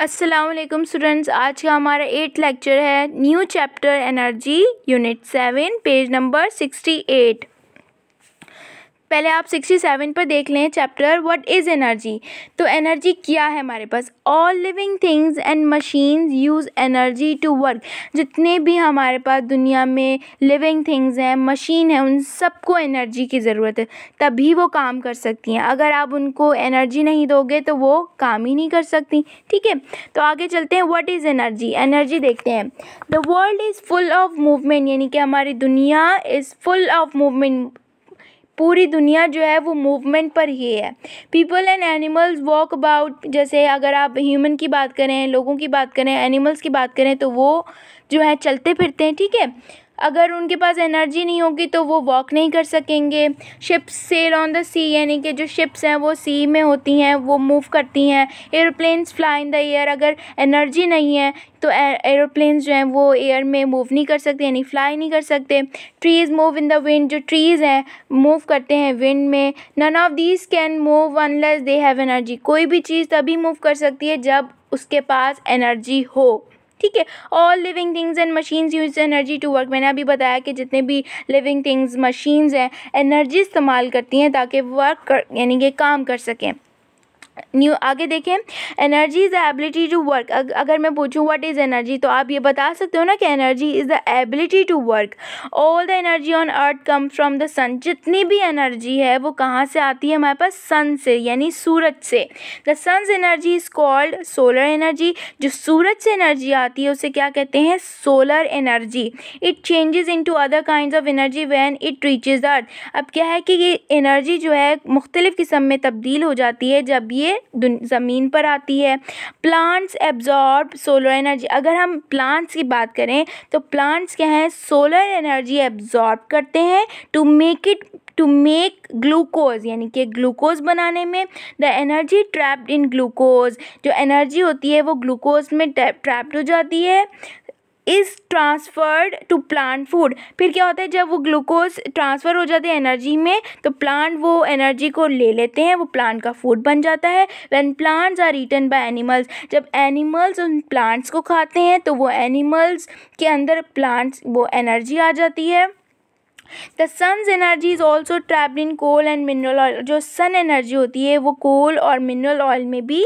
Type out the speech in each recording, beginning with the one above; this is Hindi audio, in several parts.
अस्सलाम वालेकुम स्टूडेंट्स। आज का हमारा 8th लेक्चर है new chapter energy unit 7 page number 68। पहले आप 67 पर देख लें चैप्टर व्हाट इज़ एनर्जी। तो एनर्जी क्या है हमारे पास। All living things and machines use energy to work. जितने भी हमारे पास दुनिया में लिविंग थिंग्स हैं, मशीन है, उन सबको एनर्जी की ज़रूरत है, तभी वो काम कर सकती हैं। अगर आप उनको एनर्जी नहीं दोगे तो वो काम ही नहीं कर सकती। ठीक है, तो आगे चलते हैं। What is energy. एनर्जी देखते हैं। The world is full of movement, यानी कि हमारी दुनिया इज़ फुल ऑफ मूवमेंट। पूरी दुनिया जो है वो मूवमेंट पर ही है। People and animals walk about. जैसे अगर आप ह्यूमन की बात करें, लोगों की बात करें, एनिमल्स की बात करें, तो वो जो है चलते फिरते हैं। ठीक है, अगर उनके पास एनर्जी नहीं होगी तो वो वॉक नहीं कर सकेंगे। शिप्स सेल ऑन द सी, यानी कि जो शिप्स हैं वो सी में होती हैं, वो मूव करती हैं। Airplanes fly in the air. अगर एनर्जी नहीं है तो एरोप्लेन्स जो हैं वो एयर में मूव नहीं कर सकते, यानी फ्लाई नहीं कर सकते। Trees move in the wind. जो ट्रीज़ हैं मूव करते हैं विंड में। None of these can move unless they have energy. कोई भी चीज़ तभी मूव कर सकती है जब उसके पास एनर्जी हो। ठीक है, all living things and machines use energy to work. मैंने अभी बताया कि जितने भी लिविंग थिंग्स मशीन्स हैं एनर्जी इस्तेमाल करती हैं ताकि यानी कि काम कर सकें। न्यू आगे देखें। Energy is the ability to work. अगर मैं पूछूं व्हाट इज़ एनर्जी, तो आप ये बता सकते हो ना कि energy is the ability to work. All the energy on earth come from the sun. जितनी भी एनर्जी है वो कहाँ से आती है हमारे पास, सन से, यानी सूरज से। The sun's energy is called solar energy. जो सूरज से एनर्जी आती है उसे क्या कहते हैं, solar energy. It changes into other kinds of energy when it reaches the earth. अब क्या है कि ये एनर्जी जो है मुख्तलिफ किस्म में तब्दील हो जाती है जब ये ज़मीन पर आती है। Plants absorb solar energy. अगर हम प्लांट्स की बात करें तो प्लांट्स क्या हैं, सोलर एनर्जी एब्जॉर्ब करते हैं टू मेक ग्लूकोज, यानी कि ग्लूकोज बनाने में। The energy trapped in glucose. जो एनर्जी होती है वो ग्लूकोज में ट्रैप्ड हो जाती है। Is transferred to plant food. फिर क्या होता है, जब वो ग्लूकोज ट्रांसफ़र हो जाते हैं एनर्जी में तो प्लांट वो एनर्जी को ले लेते हैं, वो प्लांट का फूड बन जाता है। When plants are eaten by animals. जब एनिमल्स उन प्लांट्स को खाते हैं तो वो एनिमल्स के अंदर प्लांट्स वो एनर्जी आ जाती है। The sun's energy is also trapped in coal and mineral oil. जो सन एनर्जी होती है वो कोल और मिनरल ऑयल में भी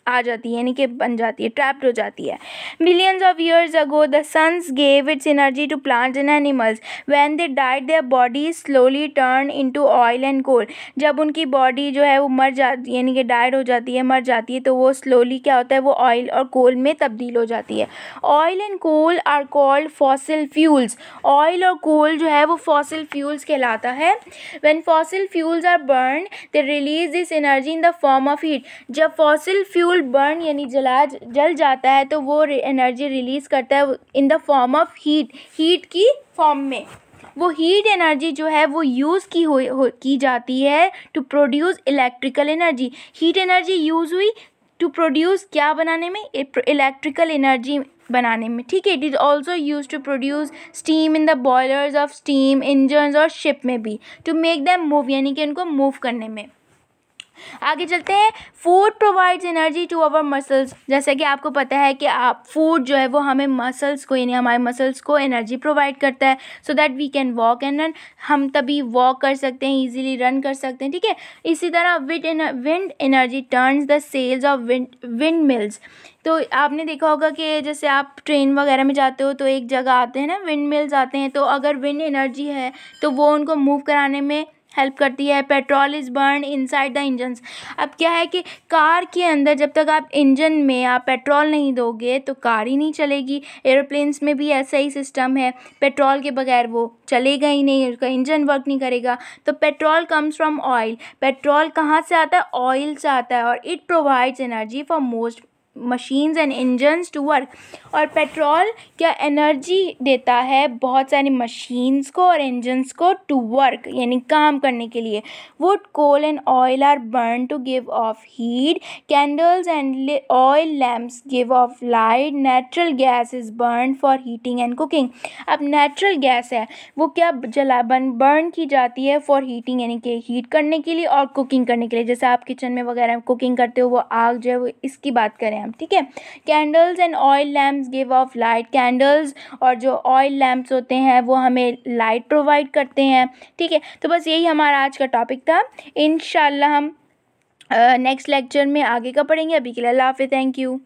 आ जाती है, यानी कि बन जाती है, ट्रैप्ड हो जाती है। Millions of years ago the sun's gave its energy to plants and animals. When they died their body slowly turn into oil and coal. जब उनकी बॉडी जो है वो मर जाती है, यानी कि डाइड हो जाती है, मर जाती है, तो वो स्लोली क्या होता है, वो ऑयल और कोल में तब्दील हो जाती है। Oil and coal are called fossil fuels. Oil और कोल जो है वो फॉसिल फ्यूल्स कहलाता है। When fossil fuels are burn they release this energy in the form of heat. जब फॉसिल फ्यूल बर्न यानी जल जाता है तो वो एनर्जी रिलीज़ करता है इन द फॉर्म ऑफ हीट की फॉर्म में। वो हीट एनर्जी जो है वो यूज़ की जाती है to produce electrical energy. Heat energy use हुई टू प्रोड्यूस क्या बनाने में, इलेक्ट्रिकल एनर्जी बनाने में। ठीक है, it is also use to produce steam in the boilers of steam engines और शिप में भी, टू मेक दैम मूव, यानी कि उनको मूव करने में। आगे चलते हैं। Food provides energy to our muscles. जैसे कि आपको पता है कि आप फूड जो है वो हमें मसल्स को, यानी हमारे मसल्स को एनर्जी प्रोवाइड करता है so that we can walk and run. हम तभी वॉक कर सकते हैं, इजीली रन कर सकते हैं। ठीक है, इसी तरह wind energy turns the sails of windmills. तो आपने देखा होगा कि जैसे आप ट्रेन वगैरह में जाते हो तो एक जगह आते हैं ना, विंड मिल्स आते हैं, तो अगर विंड एनर्जी है तो वो उनको मूव कराने में हेल्प करती है। Petrol is burn inside the engines. अब क्या है कि कार के अंदर जब तक आप इंजन में आप पेट्रोल नहीं दोगे तो कार ही नहीं चलेगी। एरोप्लेन्स में भी ऐसा ही सिस्टम है, पेट्रोल के बगैर वो चलेगा ही नहीं, उसका इंजन वर्क नहीं करेगा। तो petrol comes from oil. Petrol कहाँ से आता है, ऑयल से आता है, और it provides energy for most machines and engines to work. और पेट्रोल क्या एनर्जी देता है बहुत सारी मशीन्स को और इंजन्स को टू वर्क, यानी काम करने के लिए। Wood coal and oil are burn to give off heat. Candles and oil lamps give off light. Natural gas is burn for heating and cooking. अब नेचुरल गैस है वो क्या बर्न की जाती है फॉर हीटिंग, यानी कि हीट करने के लिए और कुकिंग करने के लिए। जैसे आप किचन में वगैरह कुकिंग करते हो, वो आग जो है वो इसकी बात करें लैम्प, ठीक है। Candles and oil lamps give off light, candles और जो ऑयल लैम्प्स होते हैं वो हमें लाइट प्रोवाइड करते हैं, ठीक है। तो बस यही हमारा आज का टॉपिक था। इंशाल्लाह हम नेक्स्ट लेक्चर में आगे का पढ़ेंगे। अभी के लिए अल्लाह हाफ़िज़, थैंक यू।